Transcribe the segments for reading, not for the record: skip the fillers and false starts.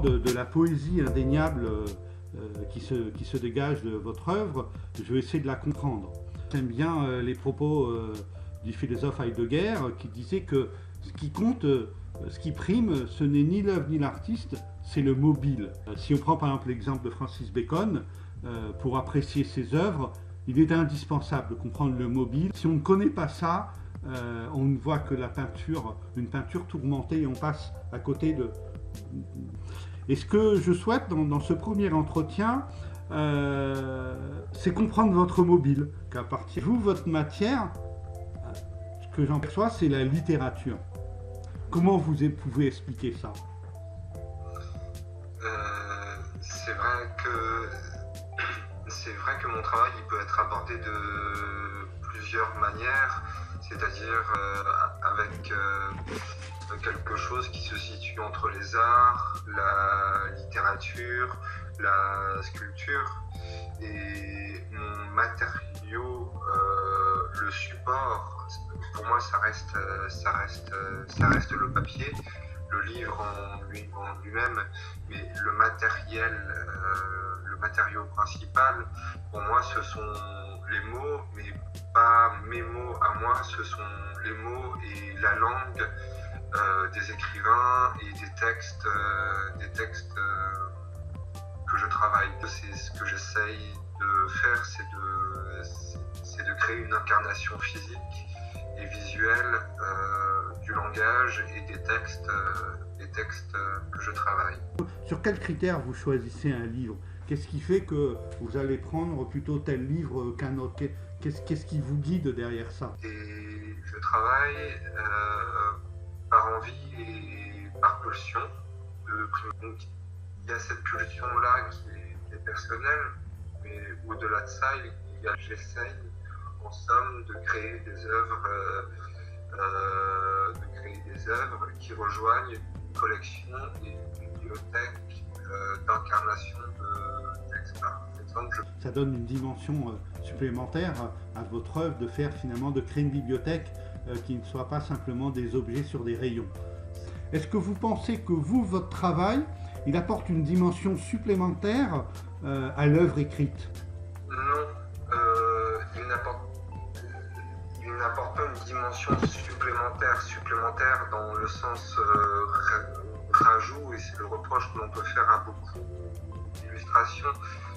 de la poésie indéniable qui se dégage de votre œuvre, je vais essayer de la comprendre. J'aime bien les propos du philosophe Heidegger qui disait que ce qui compte, ce qui prime, ce n'est ni l'œuvre ni l'artiste, c'est le mobile. Si on prend par exemple l'exemple de Francis Bacon, pour apprécier ses œuvres, il est indispensable de comprendre le mobile. Si on ne connaît pas ça, on ne voit que la peinture, une peinture tourmentée, et on passe à côté de... Et ce que je souhaite dans ce premier entretien, c'est comprendre votre mobile. Qu'à partir de vous, votre matière, ce que j'en perçois, c'est la littérature. Comment vous pouvez expliquer ça? C'est vrai que mon travail il peut être abordé de plusieurs manières, c'est-à-dire avec quelque chose qui se situe entre les arts, la littérature, la sculpture, et mon matériau, le support, pour moi ça reste le papier, le livre en lui-même, mais le matériau principal, pour moi, ce sont les mots, mais pas mes mots à moi, ce sont les mots et la langue des écrivains et des textes que je travaille. C'est ce que j'essaye de faire, c'est de créer une incarnation physique et visuelle du langage et des textes que je travaille. Sur quels critères vous choisissez un livre? Qu'est-ce qui fait que vous allez prendre plutôt tel livre qu'un autre? Qu'est-ce qui vous guide derrière ça? Et je travaille par envie et par pulsion. Donc, il y a cette pulsion-là qui est personnelle, mais au-delà de ça, j'essaye en somme de créer des œuvres qui rejoignent une collection et une bibliothèque d'incarnation de textes. Par exemple, ça donne une dimension supplémentaire à votre œuvre de créer une bibliothèque qui ne soit pas simplement des objets sur des rayons. Est-ce que vous pensez que votre travail, il apporte une dimension supplémentaire à l'œuvre écrite? Non, il n'apporte pas une dimension supplémentaire dans le sens rajout, et c'est le reproche que l'on peut faire à beaucoup d'illustrations,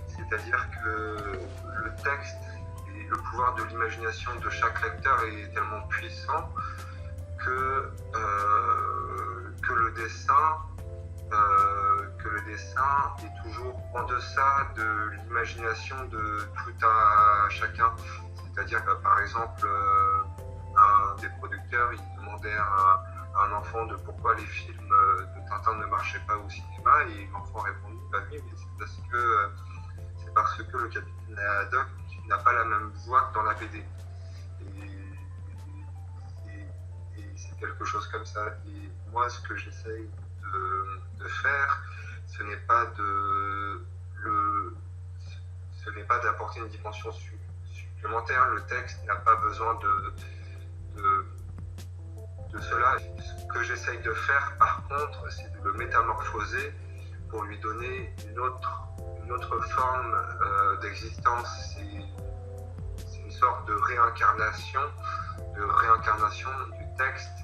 c'est-à-dire que le texte et le pouvoir de l'imagination de chaque lecteur est tellement puissant que le dessin est toujours en deçà de l'imagination de tout à chacun. C'est-à-dire que par exemple, un des producteurs, il demandait à un enfant de pourquoi les films de Tintin ne marchaient pas au cinéma, et l'enfant répondit bah oui, mais c'est parce que le capitaine Haddock n'a pas la même voix que dans la BD. Et c'est quelque chose comme ça. Et moi, ce que j'essaye de faire, ce n'est pas d'apporter une dimension supplémentaire. Le texte n'a pas besoin de cela. Ce que j'essaye de faire, par contre, c'est de le métamorphoser pour lui donner une autre forme d'existence. C'est une sorte de réincarnation du texte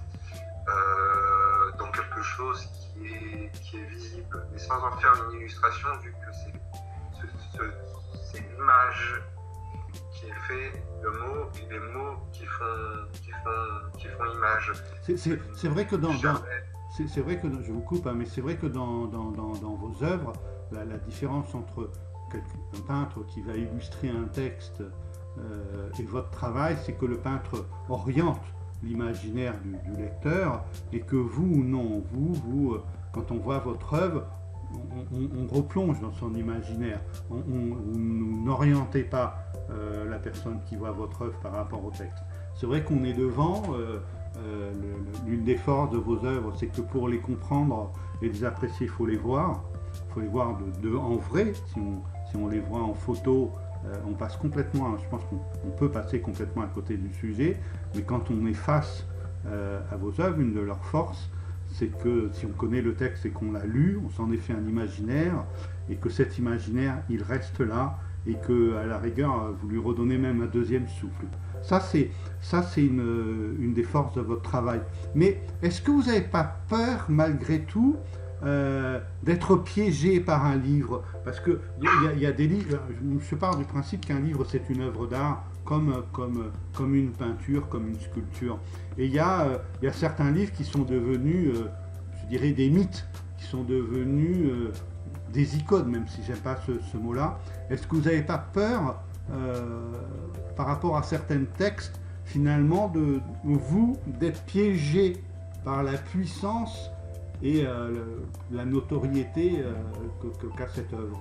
dans quelque chose qui est visible, mais sans en faire une illustration, vu que c'est l'image qui est fait de mots, et les mots qui font image. C'est vrai que c'est vrai que je vous coupe, hein, mais c'est vrai que dans vos œuvres, la différence entre un peintre qui va illustrer un texte et votre travail, c'est que le peintre oriente l'imaginaire du lecteur, et que vous, non, vous, quand on voit votre œuvre, on replonge dans son imaginaire. Vous n'orientez pas la personne qui voit votre œuvre par rapport au texte. C'est vrai qu'on est devant, l'une des forces de vos œuvres, c'est que pour les comprendre et les apprécier, il faut les voir. Il faut les voir en vrai. Si on les voit en photo, on passe complètement, je pense qu'on peut passer complètement à côté du sujet, mais quand on est face à vos œuvres, une de leurs forces, c'est que si on connaît le texte et qu'on l'a lu, on s'en est fait un imaginaire, et que cet imaginaire, il reste là, et que à la rigueur, vous lui redonnez même un deuxième souffle. Ça, c'est une des forces de votre travail. Mais est-ce que vous n'avez pas peur, malgré tout, d'être piégé par un livre? Parce qu'il y a des livres, je pars du principe qu'un livre, c'est une œuvre d'art, comme une peinture, comme une sculpture. Et il y a certains livres qui sont devenus, je dirais, des mythes, qui sont devenus des icônes, même si j'aime pas ce mot-là. Est-ce que vous n'avez pas peur, par rapport à certains textes, finalement, d'être piégé par la puissance et la notoriété qu'a cette œuvre?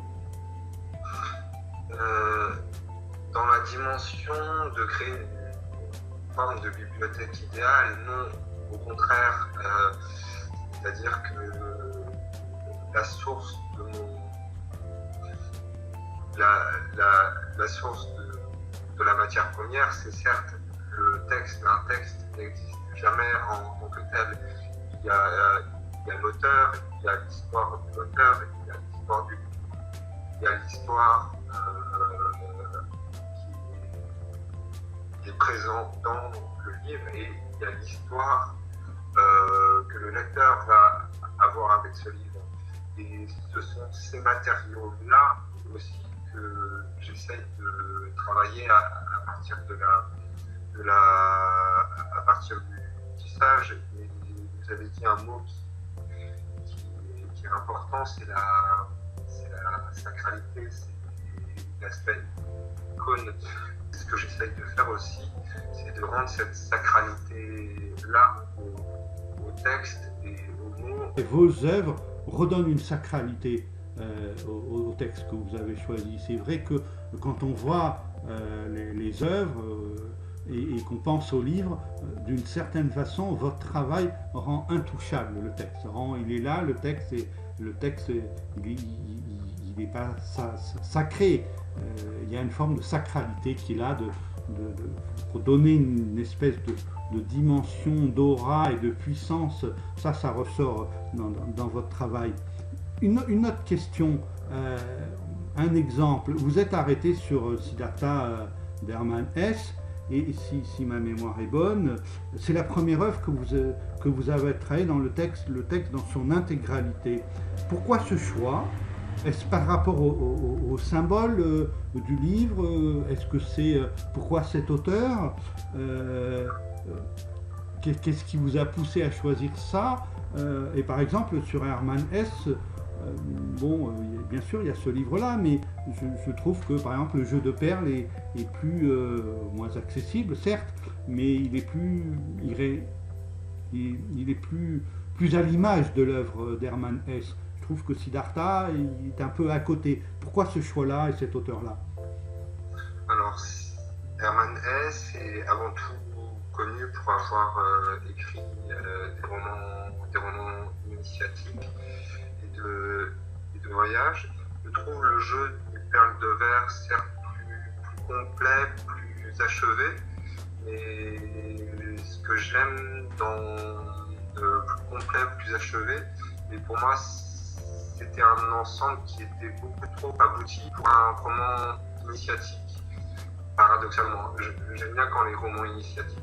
Dans la dimension de créer une forme de bibliothèque idéale, non, au contraire, c'est-à-dire que la source de la source de la matière première, c'est certes le texte, mais un texte n'existe jamais en tant que tel. Il y a l'auteur, il y a l'histoire de l'auteur, il y a l'histoire du livre, il y a l'histoire qui est présente dans le livre, et il y a l'histoire que le lecteur va avoir avec ce livre. Et ce sont ces matériaux-là aussi que j'essaye de travailler à partir à partir du tissage. Et vous avez dit un mot qui est important, c'est la sacralité, c'est l'aspect icône. Ce que j'essaye de faire aussi, c'est de rendre cette sacralité-là au texte et aux mots. Et vos œuvres redonnent une sacralité au texte que vous avez choisi. C'est vrai que quand on voit les œuvres et qu'on pense au livre, d'une certaine façon, votre travail rend intouchable le texte. Il est là, le texte, il n'est pas sacré. Il y a une forme de sacralité qui est là pour donner une espèce de dimension, d'aura et de puissance. Ça ressort dans votre travail. Une autre question, un exemple. Vous êtes arrêté sur Siddhartha d'Hermann Hesse, et si ma mémoire est bonne, c'est la première œuvre que vous avez travaillé dans le texte dans son intégralité. Pourquoi ce choix? Est-ce par rapport au symbole du livre? Est-ce que c'est pourquoi cet auteur? Qu'est-ce qui vous a poussé à choisir ça? Et par exemple sur Hermann Hesse, bien sûr il y a ce livre-là, mais je trouve que par exemple le jeu de perles est plus moins accessible, certes, mais il est plus à l'image de l'œuvre d'Hermann Hesse. Je trouve que Siddhartha est un peu à côté. Pourquoi ce choix-là et cet auteur-là? Alors, Hermann Hesse est avant tout connu pour avoir écrit des romans initiatiques et de voyage. Je trouve le jeu des perles de verre certes plus complet, plus achevé, mais ce que j'aime dans le plus complet, plus achevé, et pour moi c'était un ensemble qui était beaucoup trop abouti pour un roman initiatique, paradoxalement. J'aime bien quand les romans initiatiques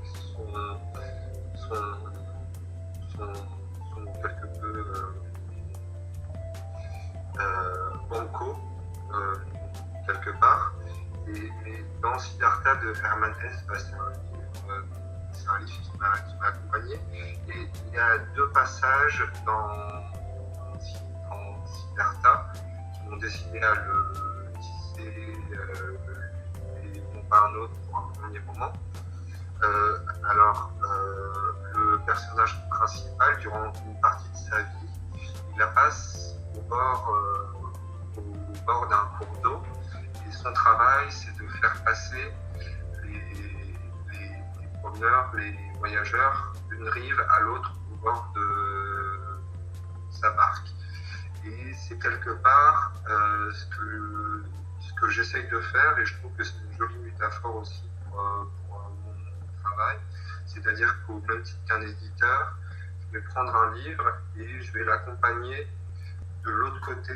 sont quelque peu banco, quelque part. Et dans Siddhartha de Hermann Hesse, c'est un livre qui m'a accompagné. Et il y a deux passages dans Siddhartha qui m'ont décidé à le tisser et non pas un autre pour un premier moment. Le personnage principal, durant une partie de sa vie, il la passe au bord d'un cours d'eau, et son travail, c'est de faire passer les promeneurs, les voyageurs d'une rive à l'autre au bord de sa barque. Et c'est quelque part ce que j'essaye de faire, et je trouve que c'est une jolie métaphore aussi pour mon travail. C'est-à-dire qu'au même titre qu'un éditeur, je vais prendre un livre et je vais l'accompagner de l'autre côté,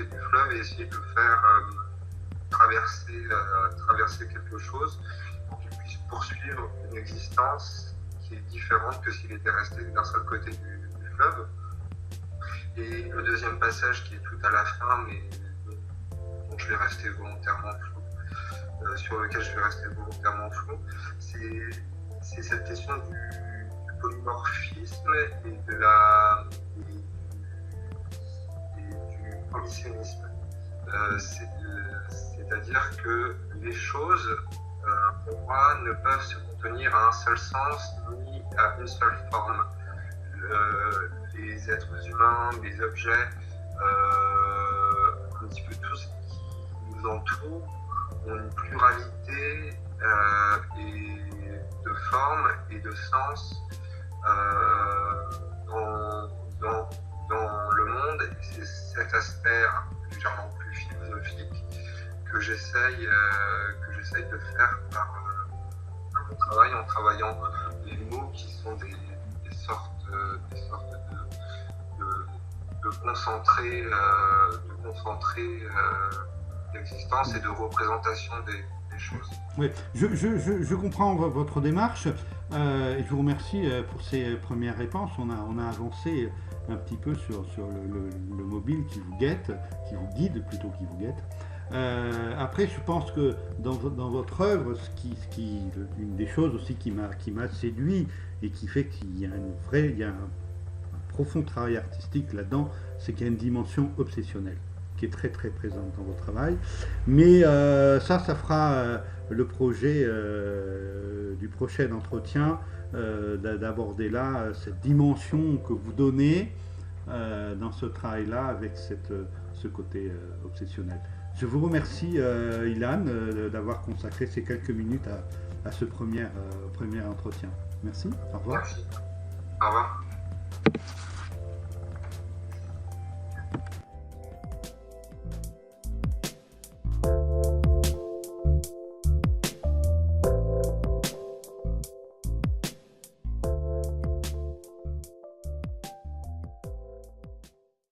du fleuve et essayer de le faire traverser quelque chose pour qu'il puisse poursuivre une existence qui est différente que s'il était resté d'un seul côté du fleuve. Et le deuxième passage qui est tout à la fin, mais dont je vais rester volontairement flou, sur lequel je vais rester volontairement flou, c'est cette question du polymorphisme et du polysémisme. C'est-à-dire que les choses, pour moi, ne peuvent se contenir à un seul sens ni à une seule forme. Les êtres humains, les objets, un petit peu tout ce qui nous entoure, ont une pluralité et de formes et de sens dans le monde. Et c'est cet aspect légèrement plus philosophique que j'essaye de faire par mon travail, en travaillant les mots qui sont des sortes de concentrés d'existence et de représentation des choses. Oui, je comprends votre démarche et je vous remercie pour ces premières réponses. On a avancé un petit peu sur le mobile qui vous guette, qui vous guide plutôt qu'il vous guette. Après, je pense que dans votre œuvre, une des choses aussi qui m'a séduit et qui fait qu'il y a un profond travail artistique là-dedans, c'est qu'il y a une dimension obsessionnelle qui est très très présente dans votre travail. Mais ça fera le projet du prochain entretien, d'aborder là cette dimension que vous donnez dans ce travail-là avec ce côté obsessionnel. Je vous remercie, Ilan, d'avoir consacré ces quelques minutes à ce premier entretien. Merci, au revoir. Merci. Au revoir.